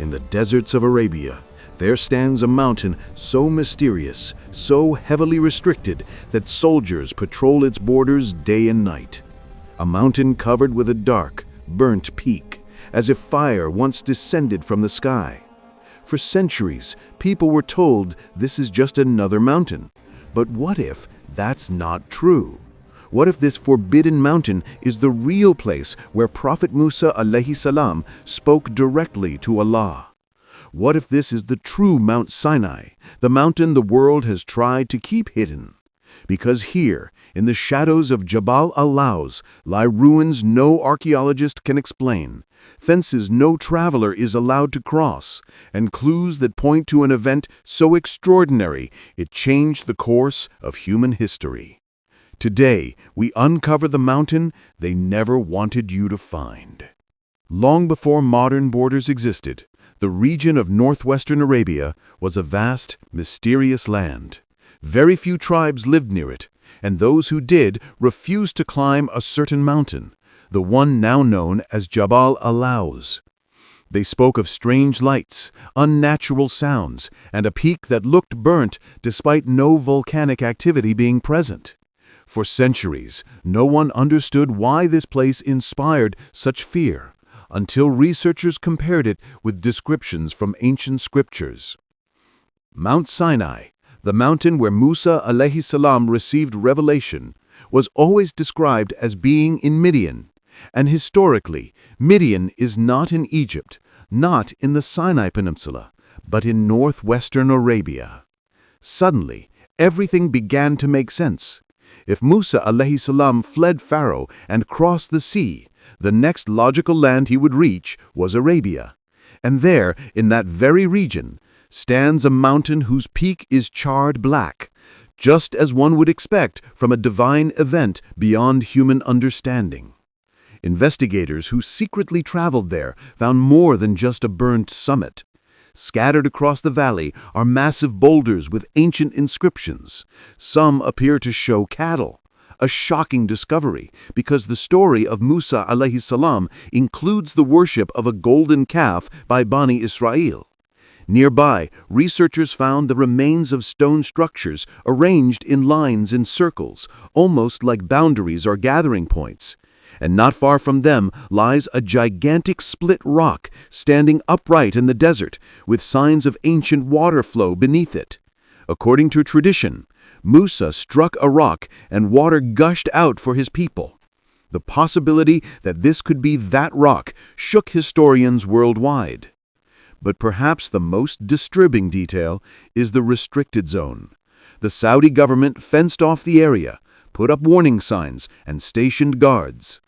In the deserts of Arabia, there stands a mountain so mysterious, so heavily restricted that soldiers patrol its borders day and night. A mountain covered with a dark, burnt peak, as if fire once descended from the sky. For centuries, people were told this is just another mountain. But what if that's not true? What if this forbidden mountain is the real place where Prophet Musa alayhi salam spoke directly to Allah? What if this is the true Mount Sinai, the mountain the world has tried to keep hidden? Because here, in the shadows of Jabal Al Lawz, lie ruins no archaeologist can explain, fences no traveler is allowed to cross, and clues that point to an event so extraordinary it changed the course of human history. Today, we uncover the mountain they never wanted you to find. Long before modern borders existed, the region of northwestern Arabia was a vast, mysterious land. Very few tribes lived near it, and those who did refused to climb a certain mountain, the one now known as Jabal Al Lawz. They spoke of strange lights, unnatural sounds, and a peak that looked burnt despite no volcanic activity being present. For centuries, no one understood why this place inspired such fear, until researchers compared it with descriptions from ancient scriptures. Mount Sinai, the mountain where Musa alayhi salam received revelation, was always described as being in Midian. And historically, Midian is not in Egypt, not in the Sinai Peninsula, but in northwestern Arabia. Suddenly, everything began to make sense. If Musa alayhi salam fled Pharaoh and crossed the sea, the next logical land he would reach was Arabia. And there, in that very region, stands a mountain whose peak is charred black, just as one would expect from a divine event beyond human understanding. Investigators who secretly traveled there found more than just a burnt summit. Scattered across the valley are massive boulders with ancient inscriptions. Some appear to show cattle, a shocking discovery because the story of Musa alayhi salam includes the worship of a golden calf by Bani Israel. Nearby, researchers found the remains of stone structures arranged in lines and circles, almost like boundaries or gathering points. And not far from them lies a gigantic split rock standing upright in the desert, with signs of ancient water flow beneath it. According to tradition, Musa struck a rock and water gushed out for his people. The possibility that this could be that rock shook historians worldwide. But perhaps the most disturbing detail is the restricted zone. The Saudi government fenced off the area, put up warning signs, and stationed guards.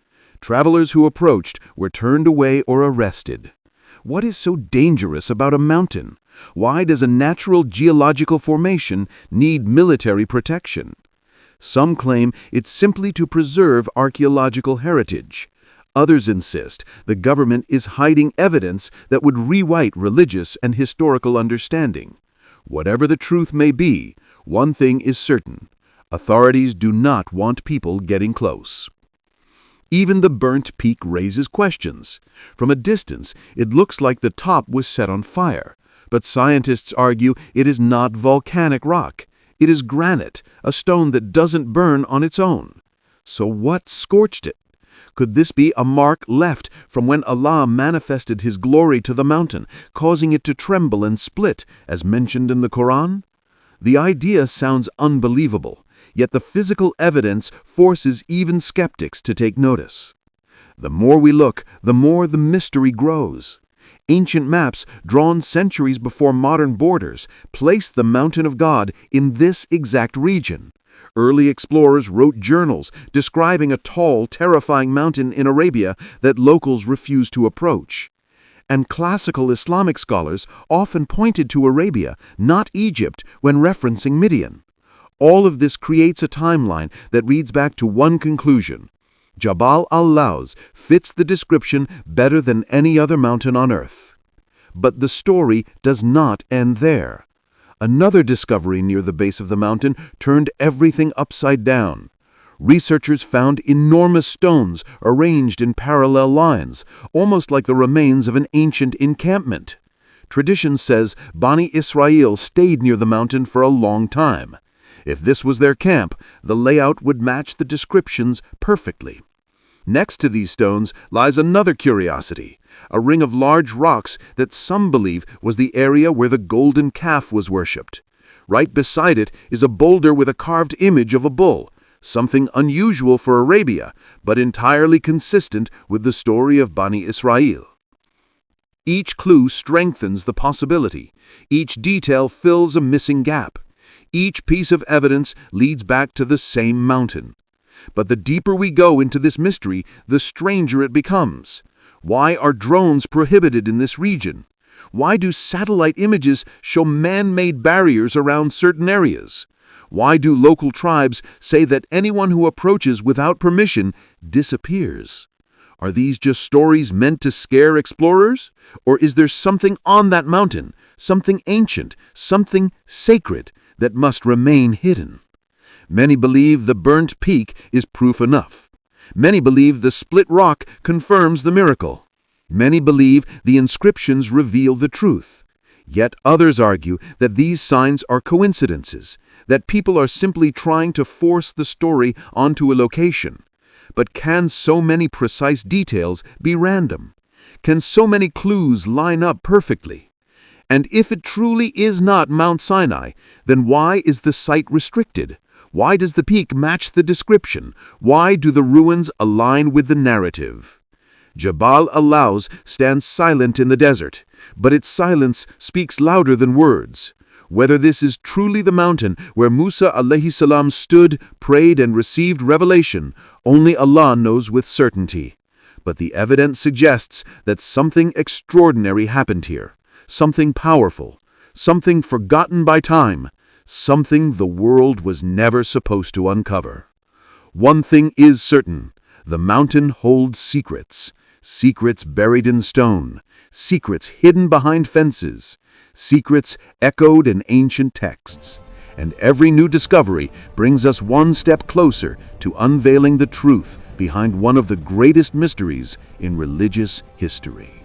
Travelers who approached were turned away or arrested. What is so dangerous about a mountain? Why does a natural geological formation need military protection? Some claim it's simply to preserve archaeological heritage. Others insist the government is hiding evidence that would rewrite religious and historical understanding. Whatever the truth may be, one thing is certain: authorities do not want people getting close. Even the burnt peak raises questions. From a distance, it looks like the top was set on fire, but scientists argue it is not volcanic rock. It is granite, a stone that doesn't burn on its own. So what scorched it? Could this be a mark left from when Allah manifested His glory to the mountain, causing it to tremble and split, as mentioned in the Quran? The idea sounds unbelievable, yet the physical evidence forces even skeptics to take notice. The more we look, the more the mystery grows. Ancient maps, drawn centuries before modern borders, place the mountain of God in this exact region. Early explorers wrote journals describing a tall, terrifying mountain in Arabia that locals refused to approach. And classical Islamic scholars often pointed to Arabia, not Egypt, when referencing Midian. All of this creates a timeline that reads back to one conclusion: Jabal Al Lawz fits the description better than any other mountain on earth. But the story does not end there. Another discovery near the base of the mountain turned everything upside down. Researchers found enormous stones arranged in parallel lines, almost like the remains of an ancient encampment. Tradition says Bani Israel stayed near the mountain for a long time. If this was their camp, the layout would match the descriptions perfectly. Next to these stones lies another curiosity, a ring of large rocks that some believe was the area where the golden calf was worshipped. Right beside it is a boulder with a carved image of a bull, something unusual for Arabia, but entirely consistent with the story of Bani Israel. Each clue strengthens the possibility. Each detail fills a missing gap. Each piece of evidence leads back to the same mountain. But the deeper we go into this mystery, the stranger it becomes. Why are drones prohibited in this region? Why do satellite images show man-made barriers around certain areas? Why do local tribes say that anyone who approaches without permission disappears? Are these just stories meant to scare explorers? Or is there something on that mountain, something ancient, something sacred, that must remain hidden? Many believe the burnt peak is proof enough. Many believe the split rock confirms the miracle. Many believe the inscriptions reveal the truth. Yet others argue that these signs are coincidences, that people are simply trying to force the story onto a location. But can so many precise details be random? Can so many clues line up perfectly? And if it truly is not Mount Sinai, then why is the site restricted? Why does the peak match the description? Why do the ruins align with the narrative? Jabal Al Lawz stands silent in the desert, but its silence speaks louder than words. Whether this is truly the mountain where Musa alayhi salam stood, prayed, and received revelation, only Allah knows with certainty. But the evidence suggests that something extraordinary happened here, something powerful, something forgotten by time, something the world was never supposed to uncover. One thing is certain: the mountain holds secrets. Secrets buried in stone, secrets hidden behind fences, secrets echoed in ancient texts. And every new discovery brings us one step closer to unveiling the truth behind one of the greatest mysteries in religious history.